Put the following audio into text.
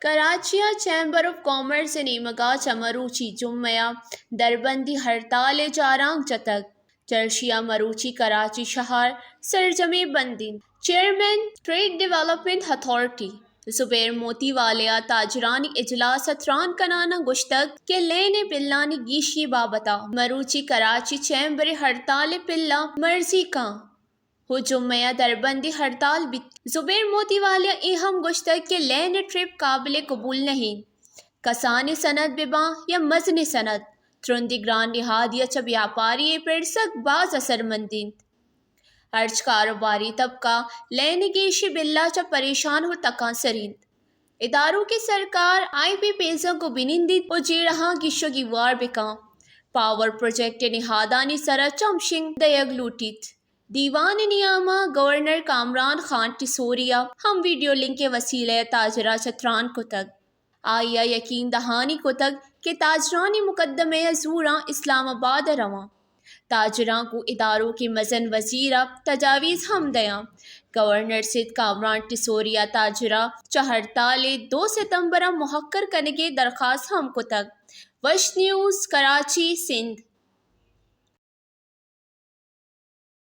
کراچیا chamber of commerce نیمگا چمروچی جمعہ دربندی ہڑتال چارانگ چتک چرشیا مروچی کراچی شہر سرجمی بندین چیئرمین ٹریڈ ڈیولپمنٹ اتھارٹی زبیر موتی والیا تاجرانی اجلاس اتران کنانا گشتگ کے لینے پلانی گیشی بابتا مروچی کراچی چیمبر ہڑتال پلا مرضی کا ہو جمعہ دربندی ہڑتال بھی زبیر موتی والیا اہم گشتگ کے لین ٹرپ قابل قبول نہیں کسانی صنعت بباں یا مزنی صنعت ترندی گران نہادیہ چ بیاپاری پرسک بعض اثر مندین ہرچ کاروباری طبقہ لین گیشی بلا چ پریشان ہو تکاں سرین اداروں کی سرکار آئی پی پیزوں کو بنندید او جیڑہاں گیشو گی وار بکاں پاور پروجیکٹ نہادانی سرا چمشنگ دیگ لوٹیت دیوان نیامہ گورنر کامران خان ٹسوریا ہم ویڈیو لنک کے وسیلہ تاجرہ چتران کتگ آیا یقین دہانی کتگ کہ تاجرانی مقدمہ زوراں اسلام آباد رواں تاجراں کو اداروں کی مزن وزیرہ تجاویز ہم دیاں گورنر سید کامران ٹسوریا تاجرہ ہڑتال 2 ستمبر محکر کنگے درخواست ہم کتگ وش نیوز کراچی سندھ